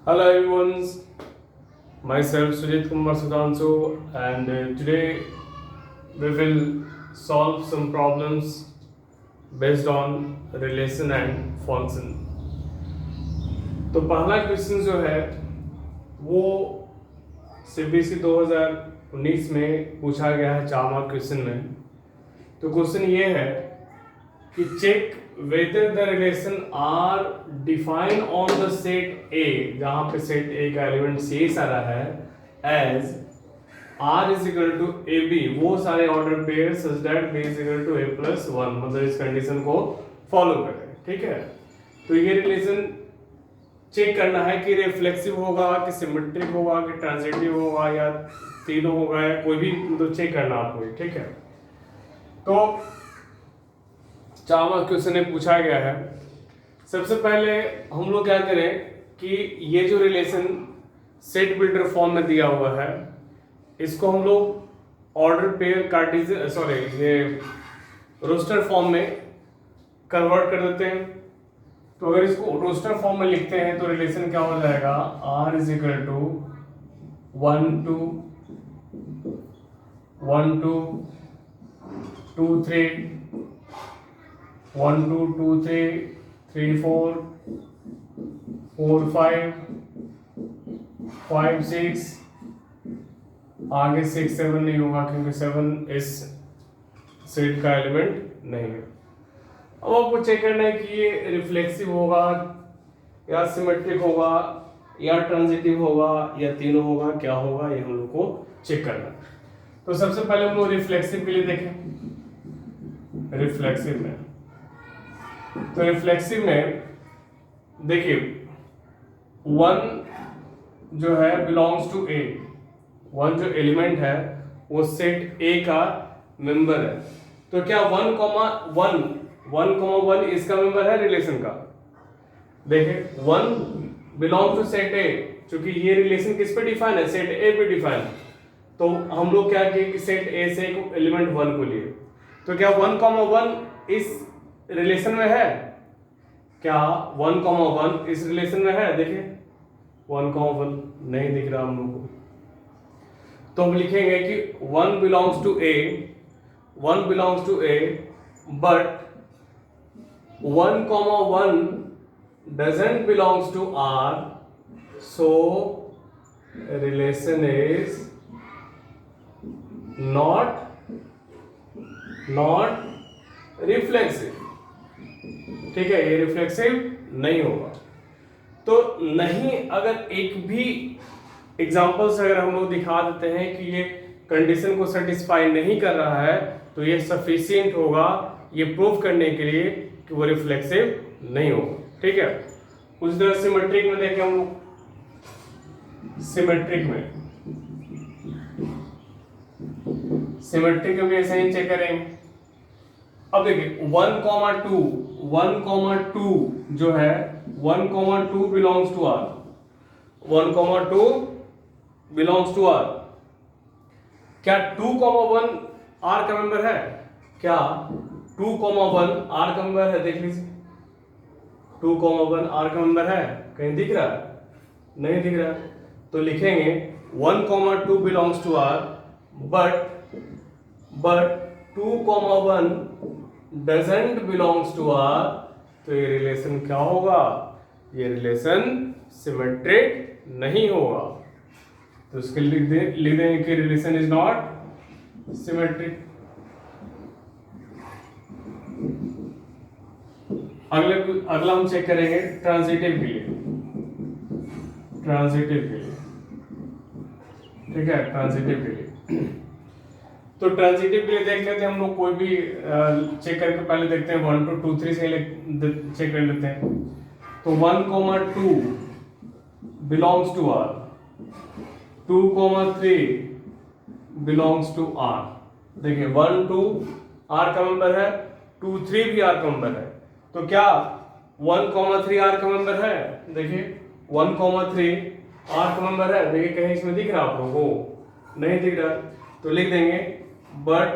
Hello everyone, myself Sujit Kumar Sudhanshu and today we will solve some problems based on relation and function. तो पहला question जो है वो CBSE 2019 में पूछा गया है 4 मार्क क्वेश्चन में। तो क्वेश्चन ये है कि check whether the relation R defined on the set A, जहाँ पे set A का एलिमेंट C सारा है, as R is equal to AB, वो सारे order pair such that B is equal to A plus 1, मतलब इस कंडीशन को फॉलो करें। ठीक है, तो ये रिलेशन चेक करना है कि रिफ्लेक्सिव होगा कि सिमेट्रिक होगा कि ट्रांजिटिव होगा या तीनों होगा या कोई भी, मतलब चेक करना आपको। ठीक है, तो 4 मार्क क्वेश्चन में पूछा गया है। सबसे पहले हम लोग क्या करें कि ये जो रिलेशन सेट बिल्डर फॉर्म में दिया हुआ है इसको हम लोग ऑर्डर पेयर कार्टेशियन ये रोस्टर फॉर्म में कन्वर्ट कर देते हैं। तो अगर इसको रोस्टर फॉर्म में लिखते हैं तो रिलेशन क्या हो जाएगा, R इज इक्वल टू 1 2 1 2 2 3 1 2 2 3 3 4 4 5 5 6, आगे 6 7 नहीं होगा क्योंकि 7 इस सेट का एलिमेंट नहीं है। अब आपको चेक करना है कि ये रिफ्लेक्सिव होगा या सिमेट्रिक होगा या ट्रांजिटिव होगा या तीनों होगा, क्या होगा, ये हम लोग को चेक करना है। तो सबसे पहले हम लोग रिफ्लेक्सिव के लिए देखें। रिफ्लेक्सिव में तो रिफ्लेक्सिव में देखिए 1 जो है बिलोंग्स टू ए, 1 जो एलिमेंट है वो सेट ए का मेंबर है। तो क्या 1,1 इसका मेंबर है रिलेशन का। देखिए 1 बिलोंग्स टू सेट ए, क्योंकि ये रिलेशन किस पे डिफाइन है, सेट ए पे डिफाइन है। तो हम लोग क्या किए कि सेट ए से एक एलिमेंट 1 को लिए। तो क्या 1,1 इस रिलेशन में है, क्या 1,1 इस रिलेशन में है। देखिए 1,1 नहीं दिख रहा हम लोग को, तो हम लिखेंगे कि 1 belongs to A, 1 belongs to A but 1,1 doesn't belongs to R, so relation is not reflexive. ठीक है, ये रिफ्लेक्सिव नहीं होगा। तो नहीं, अगर एक भी एग्जांपल्स अगर हम लोग दिखा देते हैं कि ये कंडीशन को सेटिस्फाई नहीं कर रहा है तो ये सफिशिएंट होगा ये प्रूव करने के लिए कि वो रिफ्लेक्सिव नहीं होगा। ठीक है, उस तरह सिमेट्रिक में देखें हम लोग। सिमेट्रिक में भी ऐसे ही चेक करेंगे। अब देखिए 1,2 जो है 1,2 belongs to R, 1,2 belongs to R। क्या 2,1 R का मेंबर है, क्या 2,1 R का मेंबर है। देख लीजिए 2,1 R का मेंबर है, कहीं दिख रहा है, नहीं दिख रहा। तो लिखेंगे 1,2 belongs to R but 2,1 doesn't belongs to R। तो ये रिलेशन क्या होगा, ये रिलेशन सिमेट्रिक नहीं होगा। तो इसके लिख देंगे कि रिलेशन इज नॉट सिमेट्रिक। अगला हम चेक करेंगे ट्रांजिटिव के लिए। ठीक है, ट्रांजिटिव के लिए तो ट्रांजिटिव के लिए देख लेते हैं हम लोग। कोई भी चेक करके पहले देखते हैं 1 2 2 3 से चेक कर लेते हैं। तो 1,2 belongs to R, 2,3 belongs to R। देखिए 1 2 R का मेंबर है, 2 3 भी R का मेंबर है। तो क्या 1,3 R का मेंबर है। देखिए 1,3 R का मेंबर है। देखिए कहीं इसमें दिख रहा है आप लोगों को, नहीं दिख रहा। तो लिख देंगे but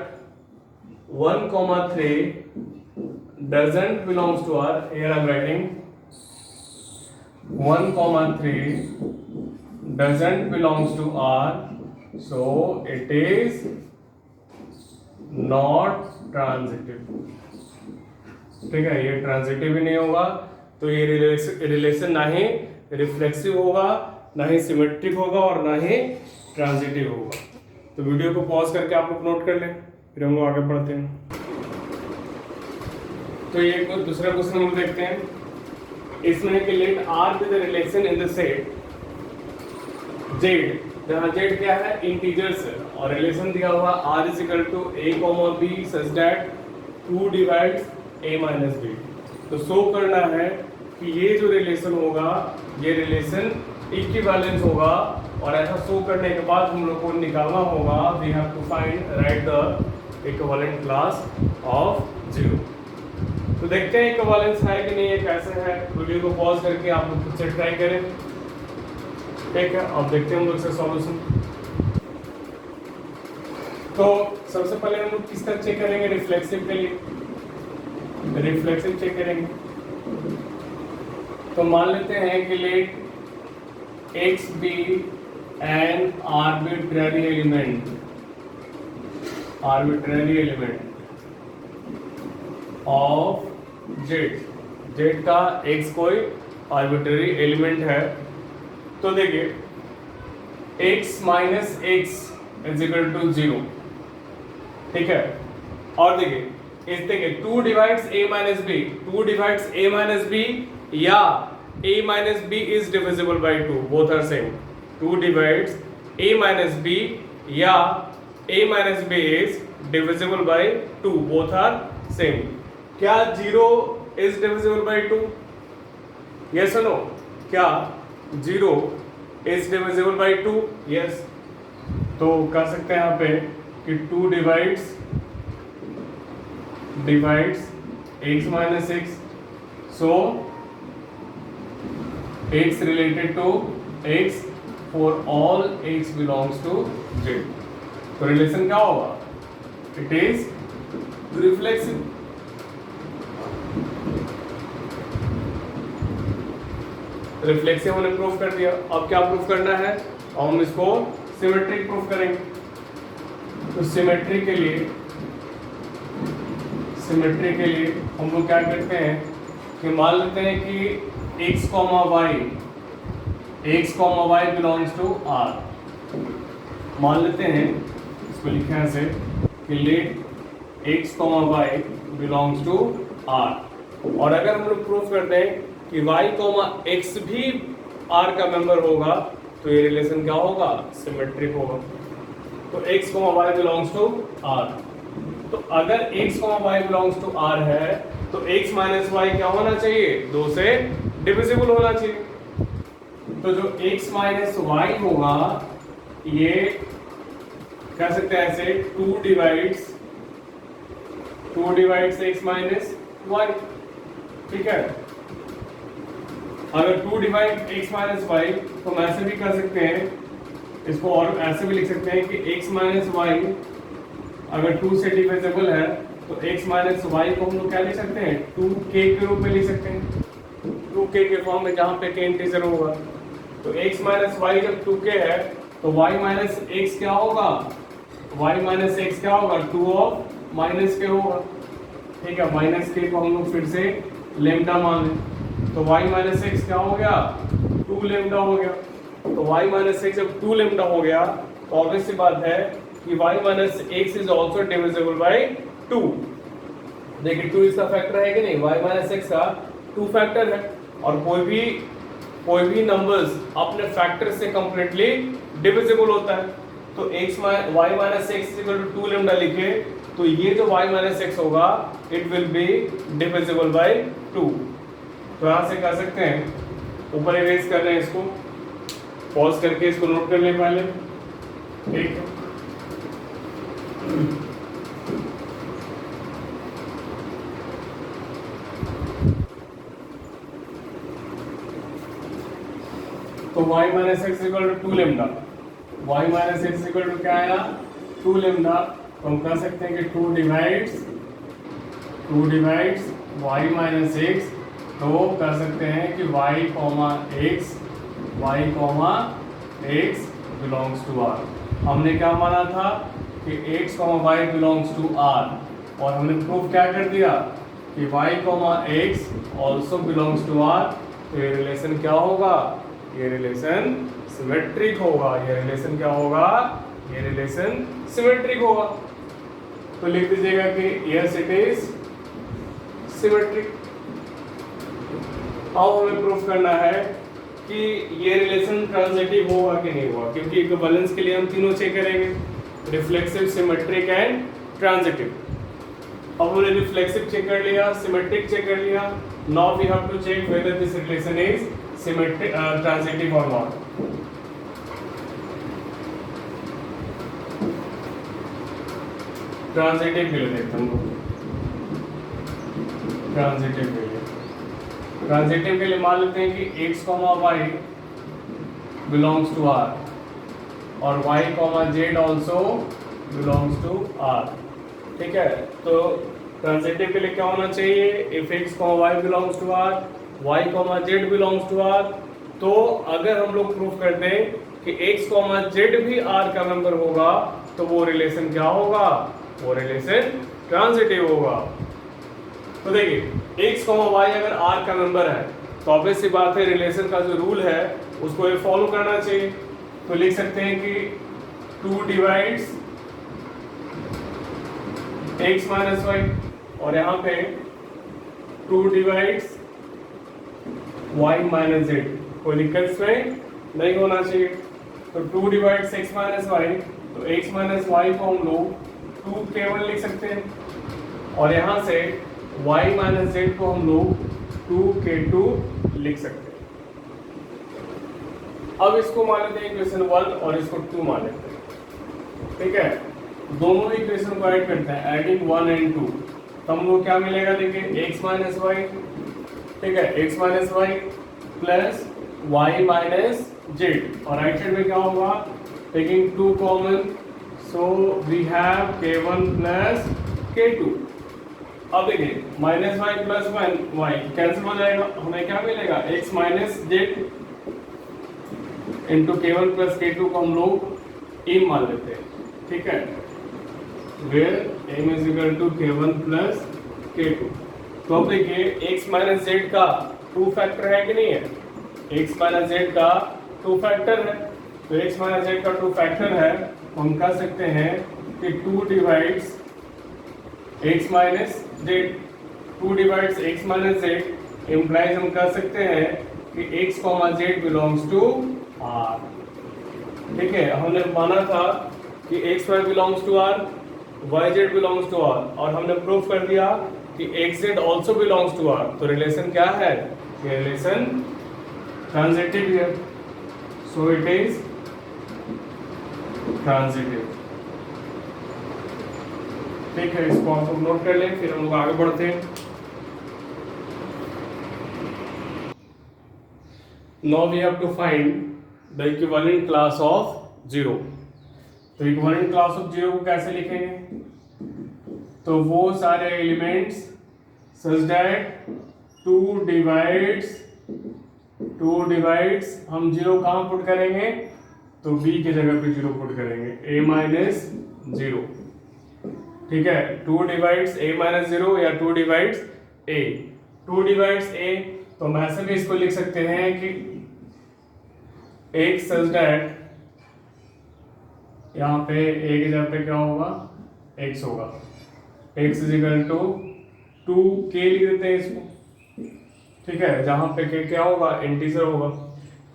1,3 doesn't belongs to R. Here I am writing 1,3 doesn't belongs to R, so it is not transitive. ठीक है, ये ट्रांजिटिव ही नहीं होगा, तो ये रिलेशन ना ही रिफ्लेक्सिव होगा, ना ही सिमेट्रिक होगा और ना ही ट्रांजिटिव होगा। तो वीडियो को पॉज करके आप लोग नोट कर लें, फिर हम लोग आगे बढ़ते हैं। तो ये दूसरा क्वेश्चन हम देखते हैं। इसमें है कि let R with relation in the set Z, जहाँ जेड क्या है, इंटीजर्स है, और रिलेशन दिया हुआ R is equal to A comma B such that 2 divides A minus B. तो शो करना है कि ये जो रिलेशन होगा ये रिलेशन इक्विवेलेंस होगा, और ऐसा शो करने के बाद हम लोग को निकालना होगा, we have to find right the equivalent class of 0। तो देखते हैं इक्विवेलेंस है कि नहीं, ये कैसे है। वीडियो को पॉज करके आप लोग खुद से ट्राई करें, ठीक है। अब देखते हैं हम लोग से सॉल्यूशन। तो सबसे पहले हम लोग किस तरह चेक करेंगे, रिफ्लेक्सिव के लिए रिफ्लेक्सिव चेक करेंगे। तो मान लेते हैं कि let x be an arbitrary element of z का x कोई आर्बिट्ररी एलिमेंट है। तो देखिए x minus X is equal to 0, ठीक है। और देखिए इस देखिए 2 divides a minus B, 2 divides a minus B या a minus b is divisible by 2, both are same. 2 divides a minus b या a minus b is divisible by 2, both are same. क्या 0 is divisible by 2? Yes or no? क्या 0 is divisible by 2? Yes. तो कह सकते हैं यहाँ पे कि 2 divides x minus x, so x related to x for all x belongs to z। तो रिलेशन क्या होगा, इट इज रिफ्लेक्सिव। रिफ्लेक्सिव हमने प्रूफ कर दिया, अब क्या प्रूफ करना है, और हम इसको सिमेट्रिक प्रूफ करेंगे। तो सिमेट्री के लिए हम लोग क्या करते हैं कि मान लेते हैं कि x, y belongs to R। मान लेते हैं, इसको लिखे ऐसे कि let x, y belongs to R। और अगर हम लोग प्रूफ करते हैं कि y, x भी R का मेंबर होगा, तो ये रिलेशन क्या होगा, सिमेट्रिक होगा। तो x, y belongs to R। तो अगर x, y belongs to R है तो x माइनस वाई क्या होना चाहिए, 2 से डिविजिबल होना चाहिए। तो जो x माइनस वाई होगा ये कह सकते हैं ऐसे 2 डिवाइड्स x माइनस वाई, ठीक है। अगर 2 डिवाइड x माइनस वाई तो हम ऐसे भी कर सकते हैं इसको, और ऐसे भी लिख सकते हैं कि x माइनस वाई अगर 2 से डिविजिबल है तो x माइनस वाई को हम लोग क्या लिख सकते हैं, 2k के रूप में लिख सकते हैं, 2k के फॉर्म में, जहाँ पे k इंटीजर होगा। तो x माइनस वाई जब 2k है तो y माइनस एक्स क्या होगा, y माइनस एक्स क्या होगा, 2 ऑफ माइनस के होगा, ठीक है। माइनस के को हम लोग फिर से लेमडा मान लें, तो y माइनस एक्स क्या हो गया, 2 लेमडा हो गया। तो y माइनस एक्स जब 2 लेमडा हो गया तो ऑब्वियस सी बात है कि y minus X is also divisible by 2। देखिए 2 इसका फैक्टर है कि नहीं, y माइनस एक्स का 2 फैक्टर है, और कोई भी नंबर्स अपने फैक्टर से कंप्लीटली डिविजिबल होता है। तो y minus x equal to 2 lambda लिखे तो ये जो y माइनस एक्स होगा it will be divisible by 2। तो यहाँ से कह सकते हैं, ऊपर इरेज कर रहे हैं इसको, पॉज करके इसको नोट कर ले पहले, ठीक है। तो y minus x equal to 2 lambda, y minus x equal to क्या आया, 2 लेमडा। तो हम कह सकते हैं कि 2 डिवाइड्स y माइनस एक्स तो कर सकते हैं कि y comma x belongs to r। हमने क्या माना था कि x comma y belongs to r, और हमने प्रूफ क्या कर दिया कि y comma x also belongs to r। तो ये रिलेशन क्या होगा, ये रिलेशन सिमेट्रिक होगा। ये रिलेशन क्या होगा, ये रिलेशन सिमेट्रिक होगा। तो लिख दीजिएगा कि यस इट इज सिमेट्रिक। अब हमें प्रूफ करना है कि ये रिलेशन ट्रांजिटिव होगा कि नहीं होगा, क्योंकि इक्विवेलेंस के लिए हम तीनों चेक करेंगे, रिफ्लेक्सिव, सिमेट्रिक एंड ट्रांजिटिव। अब हमने रिफ्लेक्सिव चेक कर लिया, सिमेट्रिक चेक कर लिया। Now we have to check whether this relation is symmetric transitive और नॉट। ट्रांजिटिव के लिए देखते हैं हम लोग। ट्रांजिटिव के लिए मान लेते हैं कि x, y belongs to r और y, z also belongs to r। ठीक है, तो ट्रांजिटिव के लिए क्या होना चाहिए, if x, y belongs to r, y, z belongs to r। तो अगर हम लोग प्रूफ कर दें कि x, z भी r का मेंबर होगा, तो वो रिलेशन क्या होगा, वो रिलेशन ट्रांजिटिव होगा। तो देखिए x, y अगर r का मेंबर है तो ऑब्वियस सी बात है रिलेशन का जो रूल है उसको ये फॉलो करना चाहिए। तो लिख सकते हैं कि 2 डिवाइड्स x माइनस वाई, और यहाँ पे 2 डिवाइड्स y माइनस z। कोई दिक्कत इसमें नहीं होना चाहिए। तो 2 डिवाइड्स x माइनस वाई, तो x माइनस वाई को हम लोग 2 केवल लिख सकते हैं, और यहाँ से y माइनस जेड को हम लोग 2k2 लिख सकते हैं। अब इसको मान लेते हैं इक्वेशन 1 और इसको 2 मान लेते हैं। ठीक है, दोनों इक्वेशन को ऐड करते हैं, एडिंग 1 एंड 2, तो हम लोग क्या मिलेगा, देखिए x माइनस वाई, ठीक है, x minus y plus y minus z, और राइट साइड में क्या होगा, taking 2 common, so we have k1 plus k2। अब देखिए minus y plus y cancel हो जाएगा, हमें क्या मिलेगा, x minus z into k1 plus k2 को हम लोग m मान लेते हैं। ठीक है, where m is equal to k1 plus k2। तो अब देखिए x माइनस जेड का 2 फैक्टर है कि नहीं है, x माइनस जेड का 2 फैक्टर है। तो x माइनस जेड का 2 फैक्टर है, हम कह सकते हैं कि 2 divides x minus z, 2 divides x minus z implies हम कह सकते हैं कि x, z belongs to r। ठीक है, हमने माना था कि x, y belongs to r, y, z belongs to r, और हमने प्रूफ कर दिया कि x, z also belongs to r। तो रिलेशन क्या है, ये रिलेशन ट्रांजिटिव है, सो इट इज ट्रांजिटिव। ठीक है, इसको आप लोग नोट कर लें, फिर हम लोग आगे बढ़ते हैं। Now we have to find the equivalent class of 0। तो इक्विवेलेंट क्लास ऑफ 0 को कैसे लिखेंगे, तो वो सारे एलिमेंट्स सच दैट 2 डिवाइड्स हम 0 कहाँ पुट करेंगे, तो b की जगह पे 0 पुट करेंगे, a माइनस 0। ठीक है, 2 डिवाइड्स a माइनस 0 या 2 डिवाइड्स a, 2 डिवाइड्स a, तो हम ऐसे भी इसको लिख सकते हैं कि x सच दैट, यहाँ पे a की जगह पे क्या होगा, x होगा, x is equal to 2k लिख देते हैं इसको। ठीक है, जहाँ पे k क्या होगा, इंटीजर होगा।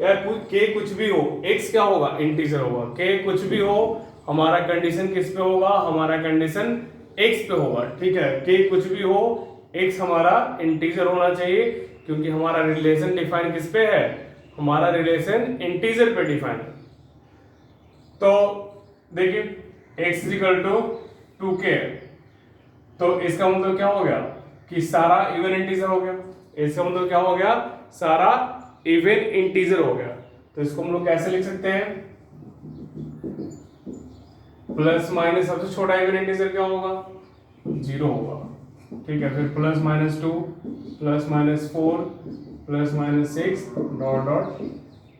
यार k कुछ भी हो, x क्या होगा, इंटीजर होगा, k कुछ भी हो, हमारा कंडीशन किस पे होगा, हमारा कंडीशन x पे होगा। ठीक है, k कुछ भी हो, x हमारा इंटीजर होना चाहिए, क्योंकि हमारा रिलेशन डिफाइन किस पे है, हमारा रिलेशन इंटीजर पे डिफाइन है। तो देखिए x is equal to 2k, तो इसका मतलब क्या हो गया कि सारा इवन इंटीजर हो गया। इसका मतलब क्या हो गया, सारा इवन इंटीजर हो गया। तो इसको हम लोग कैसे लिख सकते हैं, प्लस माइनस सबसे छोटा इवन इंटीजर क्या होगा, 0 होगा। ठीक है, फिर +-2 +-4 +-6 डॉट डॉट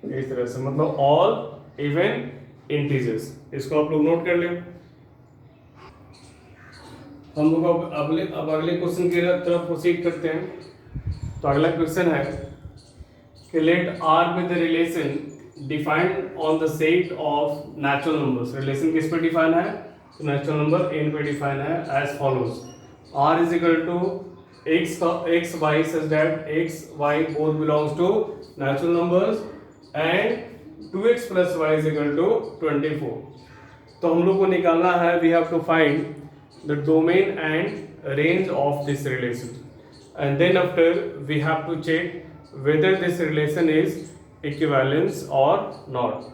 इस तरह से, मतलब ऑल इवन इंटीजर्स। इसको आप लोग नोट कर लें। हम लोग अब अगले क्वेश्चन की तरफ प्रोसीड करते हैं। तो अगला क्वेश्चन है कि let R with the relation defined on the set of natural numbers. Relation किस पे डिफाइन है? तो नेचुरल नंबर n पे डिफाइन है as follows. r is equal to x y such that x y both belongs to natural numbers and 2x plus y is equal to 24। तो हम लोग को निकालना है, we have to find the domain and range of this relation, and then after we have to check whether this relation is equivalence or not।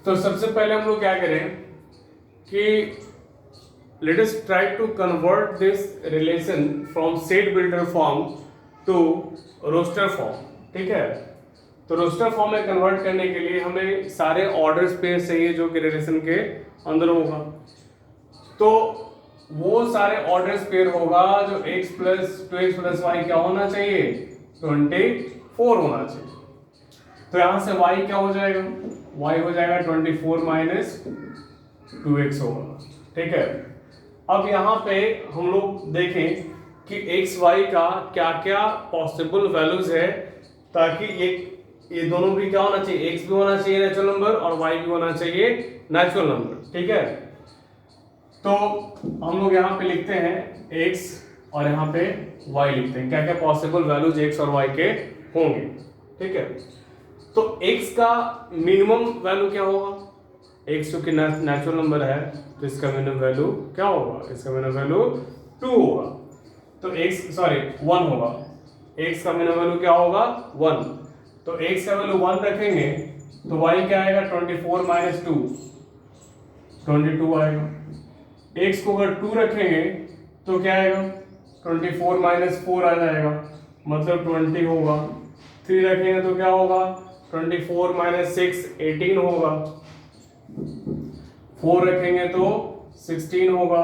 तो सबसे पहले हम लोग क्या करें कि let us try to convert this relation from set builder form to roster form। ठीक है, तो रोस्टर फॉर्म में कन्वर्ट करने के लिए हमें सारे ऑर्डर स्पेस चाहिए जो कि रिलेशन के अंदर होगा। तो वो सारे ऑर्डर स्पेयर होगा जो x plus 2x plus Y क्या होना चाहिए? 24 होना चाहिए। तो यहां से y क्या हो जाएगा? y हो जाएगा 24 माइनस 2x होगा। ठीक है, अब यहाँ पे हम लोग देखें कि एक्स वाई का क्या क्या पॉसिबल वैल्यूज है, ताकि ये दोनों भी क्या होना चाहिए? एक्स भी होना चाहिए नेचुरल नंबर और वाई भी होना चाहिए नेचुरल नंबर। ठीक है, तो हम लोग यहाँ पे लिखते हैं एक्स और यहाँ पे वाई लिखते हैं, क्या क्या पॉसिबल वैल्यूज एक्स और वाई के होंगे। ठीक है, तो एक्स का मिनिमम वैल्यू क्या होगा? एक्स जो कि नेचुरल नंबर है, तो इसका मिनिमम वैल्यू क्या होगा? इसका मिनिमम वैल्यू 2 होगा। तो x 1 होगा। x का मिनिमम वैल्यू क्या होगा? 1। तो x का वैल्यू 1 रखेंगे तो y क्या आएगा? 24 माइनस 2 22 आएगा। x को अगर 2 रखेंगे तो क्या आएगा? 24 माइनस 4 आ जाएगा, मतलब 20 होगा। 3 रखेंगे तो क्या होगा? 24 माइनस 6 18 होगा। 4 रखेंगे तो 16 होगा।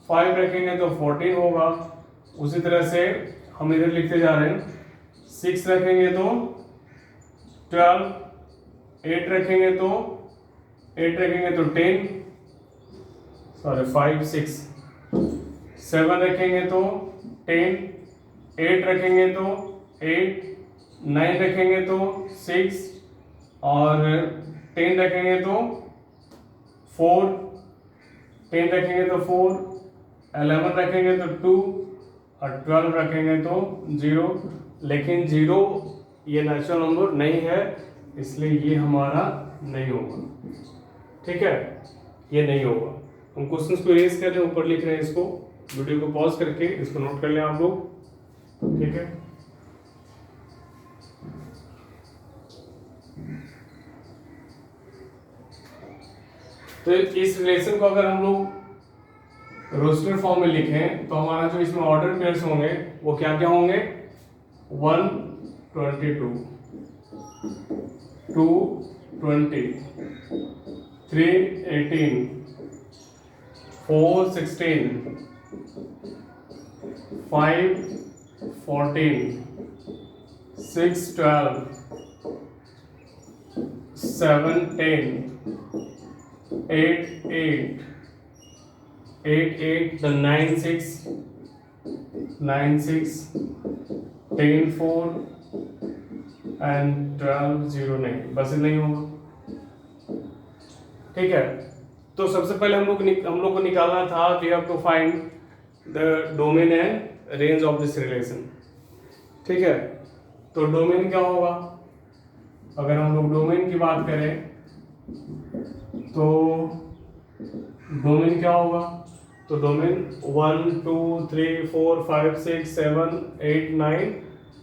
5 रखेंगे तो 14 होगा। उसी तरह से हम इधर लिखते जा रहे हैं, 6 रखेंगे तो 12, 8 रखेंगे तो 10, 5 6, 7 रखेंगे तो 10, 8 रखेंगे तो 8, 9 रखेंगे तो 6 और 10 रखेंगे तो 4, 10 रखेंगे तो 4, 11 रखेंगे तो 2 और 12 रखेंगे तो 0। लेकिन 0 ये नेचुरल नंबर नहीं है, इसलिए ये हमारा नहीं होगा। ठीक है, ये नहीं होगा। हम क्वेश्चंस को इरेज कर रहे हैं, ऊपर लिख रहे हैं इसको। वीडियो को पॉज करके इसको नोट कर लें आप लोग। ठीक है, तो इस रिलेशन को अगर हम लोग रोस्टर फॉर्म में लिखें तो हमारा जो इसमें ऑर्डर पेयर्स होंगे वो क्या क्या होंगे? 1 22, 2 20, 3 18, 4 16, 5 14, 6 12, 7 10, 8 8, 8 8, the 9 6, 9 6, 10 4 and 12 0 नहीं, बस नहीं होगा। ठीक है, तो सबसे पहले हम लोग को निकालना था, we have to find the domain and range of this relation. ठीक है, तो डोमेन क्या होगा? अगर हम लोग डोमेन की बात करें तो डोमेन क्या होगा? तो डोमेन 1 2 3 4 5 6 7 8 9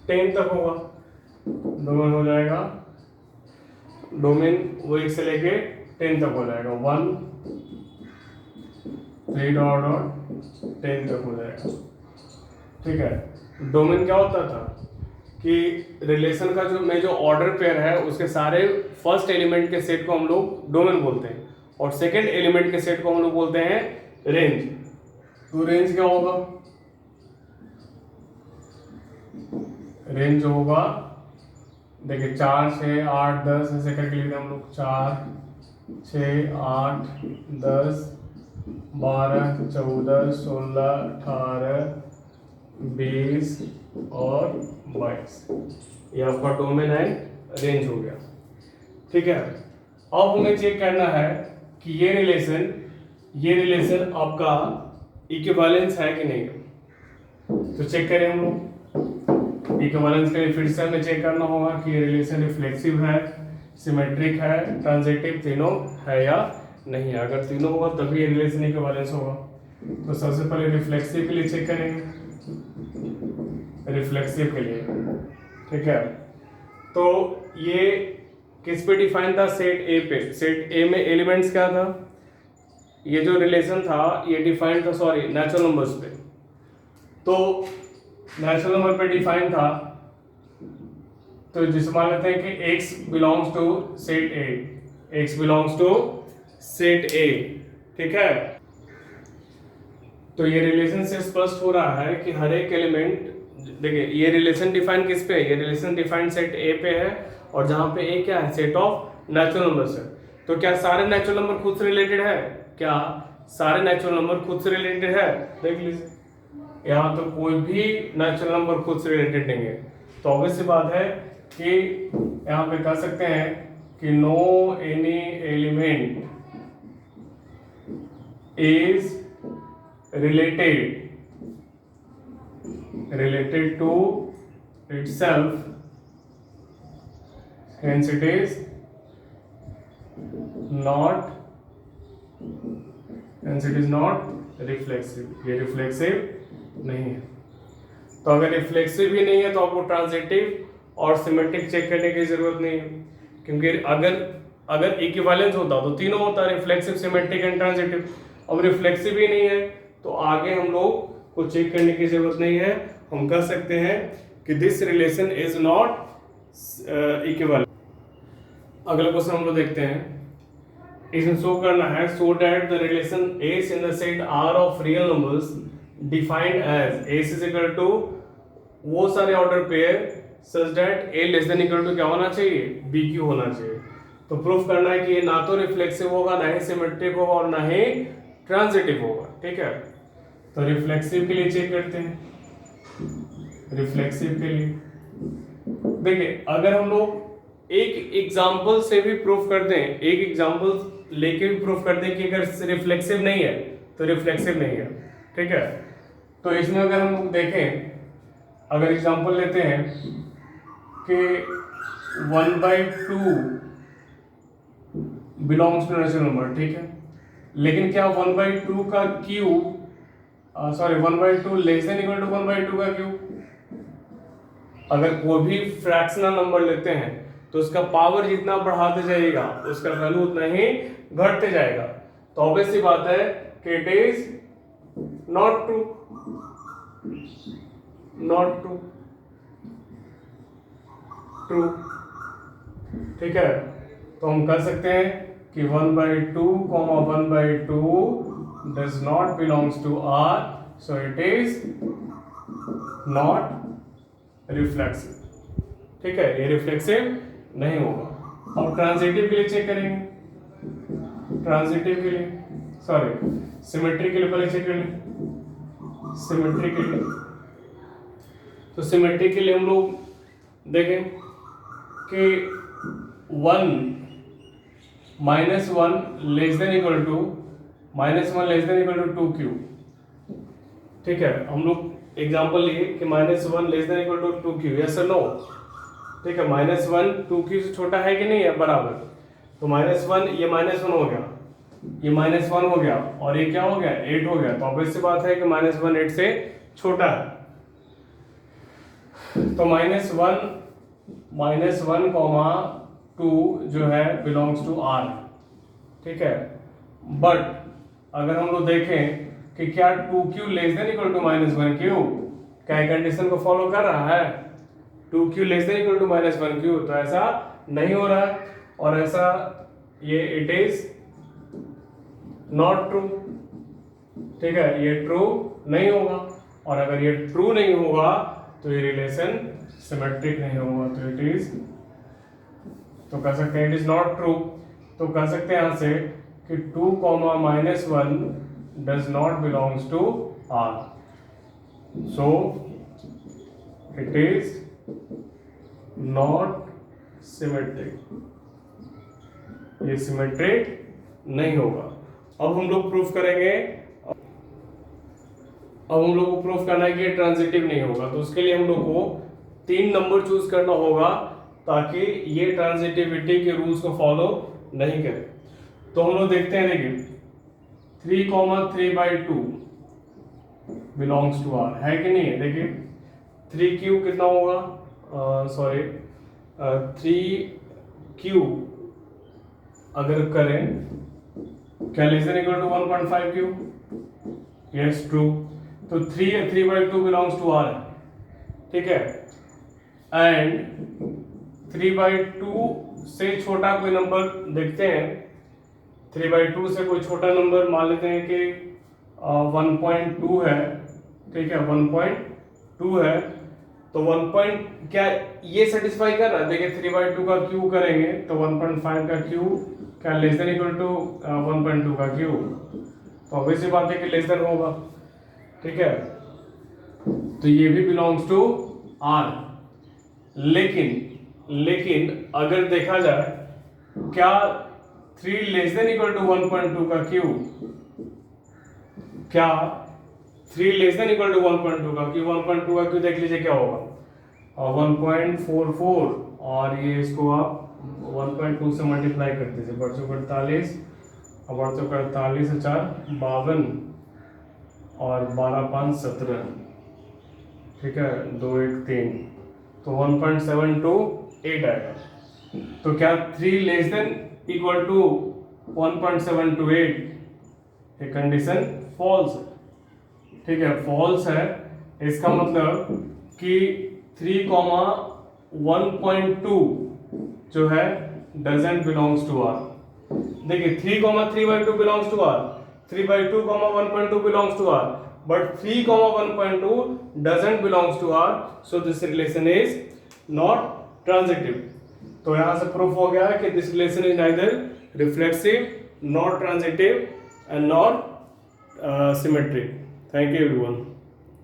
10 तक होगा। डोमेन हो जाएगा, डोमेन वो 1 से लेके 10 तक हो जाएगा। 1 3 डॉट डॉट 10 तक हो जाएगा। ठीक है, डोमेन क्या होता था कि रिलेशन का जो ऑर्डर पेयर है उसके सारे फर्स्ट एलिमेंट के सेट को हम लोग डोमेन बोलते हैं और सेकंड एलिमेंट के सेट को हम लोग बोलते हैं रेंज। तो रेंज क्या होगा, रेंज होगा देखिए 4 6 8 10 ऐसे करके लिखते हैं हम लोग, 4 6 8 10 12 14 16 18 20 और 22, ये आपका डोमेन एंड रेंज हो गया। ठीक है, अब हमें चेक करना है कि ये रिलेशन आपका इक्विवेलेंस है कि नहीं। तो चेक करें हम लोग इक्विवेलेंस के लिए, फिर से हमें चेक करना होगा कि ये रिलेशन रिफ्लेक्सिव है, सिमेट्रिक है, ट्रांजिटिव, तीनों है या नहीं है। अगर तीनों होगा तभी ये रिलेशन इक्विवेलेंस होगा। तो सबसे पहले रिफ्लेक्सिव के लिए चेक करेंगे, रिफ्लेक्सिव के लिए। ठीक है, तो ये किस पे डिफाइन था, सेट ए पे। सेट ए में एलिमेंट्स क्या था, ये जो रिलेशन था ये डिफाइंड था, सॉरी नेचुरल नंबर्स पे। तो नेचुरल नंबर पे डिफाइन था, तो जिसे मान लेते हैं कि x belongs to set A, x belongs to set A. ठीक है, तो ये रिलेशन से स्पष्ट हो रहा है कि हर एक एलिमेंट, देखिए ये रिलेशन डिफाइन किस पे है, ये रिलेशन डिफाइन सेट ए पे है, और जहां पे ए क्या है, सेट ऑफ नेचुरल नंबर्स है। तो क्या सारे नेचुरल नंबर खुद से रिलेटेड है, क्या सारे नेचुरल नंबर खुद से रिलेटेड है, देख लीजिए यहाँ तो कोई भी नेचुरल नंबर खुद से रिलेटेड नहीं है। तो ऑब्वियस सी बात है कि यहाँ पे कह सकते हैं कि no any element is related to itself, hence it is not reflexive। ये रिफ्लेक्सिव नहीं है। तो अगर रिफ्लेक्सिव ही नहीं है तो आपको ट्रांजिटिव और सिमेट्रिक चेक करने की जरूरत नहीं है, क्योंकि अगर इक्विवेलेंस होता तो तीनों होता, रिफ्लेक्सिव, सिमेट्रिक एंड ट्रांजिटिव। अब रिफ्लेक्सिव ही नहीं है तो आगे हम लोग को चेक करने की जरूरत नहीं है, हम कह सकते हैं कि this relation is not equivalent. अगला क्वेश्चन हम लोग देखते हैं, इसमें शो करना है so that the relation S in the set R of real numbers defined as S is equal to वो सारे order pair such that a less than equal to क्या होना चाहिए, बी क्यू होना चाहिए। तो प्रूफ करना है कि ये ना तो रिफ्लेक्सिव होगा, ना ही सिमेट्रिक होगा और ना ही ट्रांजिटिव होगा। ठीक है, तो रिफ्लेक्सिव के लिए चेक करते हैं। रिफ्लेक्सिव के लिए देखिए, अगर हम लोग एक एग्जांपल से भी प्रूफ कर दें, एक एग्जांपल लेके भी प्रूफ कर दें कि अगर रिफ्लेक्सिव नहीं है तो रिफ्लेक्सिव नहीं है। ठीक है, तो इसमें अगर हम लोग देखें, अगर एग्जांपल लेते हैं कि 1/2 बिलोंग्स टू नेचुरल नंबर। ठीक है, लेकिन क्या 1/2 का cube, sorry 1/2 less than equal to 1/2 का क्यूब। अगर कोई भी फ्रैक्शनल नंबर लेते हैं तो उसका पावर जितना बढ़ाते जाएगा उसका वैल्यू उतना ही घटते जाएगा। तो ऑब्वियस सी बात है कि it is not true, true. ठीक है, तो हम कह सकते हैं कि 1/2, 1/2 does not belongs to R, so it is not reflexive। ठीक है, ये रिफ्लेक्सिव नहीं होगा। अब ट्रांजिटिव के लिए चेक करेंगे, ट्रांजिटिव के लिए, सॉरी सिमेट्रिक के लिए पहले चेक करेंगे। सिमेट्रिक के लिए, तो सिमेट्रिक के लिए हम लोग देखें कि 1 -1 लेस देन इक्वल टू -1 ठीक है, हम लोग एग्जांपल लिए कि -1 less than equal to 2q, yes और नो। ठीक है, -1 2q से छोटा है कि नहीं है, बराबर। तो -1, ये -1 हो गया, ये -1 हो गया, और ये क्या हो गया, 8 हो गया। तो ऑब्वियस सी बात है कि -1 8 से छोटा है। तो -1, -1, 2 जो है बिलोंग्स टू R। ठीक है, बट अगर हम लोग देखें कि क्या 2q less than equal to -1q, क्या कंडीशन को फॉलो कर रहा है, 2q less than equal to -1q, तो ऐसा नहीं हो रहा है, और ऐसा ये इट इज नॉट ट्रू। ठीक है, ये ट्रू नहीं होगा, और अगर ये ट्रू नहीं होगा तो ये रिलेशन सिमेट्रिक नहीं होगा, तो इट इज, तो कह सकते हैं इट इज नॉट ट्रू। तो कह सकते हैं यहां से कि 2, -1 does not belongs to R, so it is not symmetric, ये सिमेट्रिक नहीं होगा। अब हम लोग प्रूफ करेंगे, अब हम लोग को प्रूफ करना है कि ये ट्रांजिटिव नहीं होगा, तो उसके लिए हम लोग को 3 नंबर चूज करना होगा ताकि ये ट्रांजिटिविटी के रूल्स को फॉलो नहीं करे। तो हम लोग देखते हैं, देखिए 3,3/2 बिलोंग्स टू R है कि नहीं है। देखिए 3Q कितना होगा, सॉरी 3Q अगर करें, क्या less than equal to 1.5Q, yes true, तो 3/2 बिलोंग्स टू R है, ठीक है। एंड 3/2 से छोटा कोई नंबर देखते हैं, 3/2 से कोई छोटा नंबर मान लेते हैं कि 1.2 है, ठीक है, 1.2 है, तो 1 क्या ये सेटिस्फाई कर रहा है। देखिए 3/2 का क्यू करेंगे तो 1.5 का क्यू क्या लेस देन इक्वल टू 1.2 का क्यू, तो ऑब्वियसली बात है कि लेस देन होगा, ठीक है। तो ये भी बिलोंग्स टू R। लेकिन अगर देखा जाए, क्या 3 लेस देन इक्वल टू 1.2 का क्यू, क्या 3 लेस देन इक्वल टू 1.2 का क्यू, 1.2 का क्यू देख लीजिए क्या होगा, 1.44, और ये इसको आप 1.2 से मल्टीप्लाई करते थे, 48, और 48 से 4 52, और 12 5 17, ठीक है, 2 1 3, तो 1.728 आएगा। तो क्या 3 लेस देन इक्वल टू 1.728, ये कंडीशन फॉल्स है, ठीक है, फॉल्स है। इसका मतलब कि 3,1.2 जो है डजंट बिलोंग्स टू R। देखिए 3,3/2 belongs to R, 3/2, 1.2 belongs to R, but 3,1.2 doesn't belongs to R, so this relation is not transitive। तो यहां से प्रूफ हो गया कि this relation is neither reflexive, not transitive and not symmetric। Thank you everyone।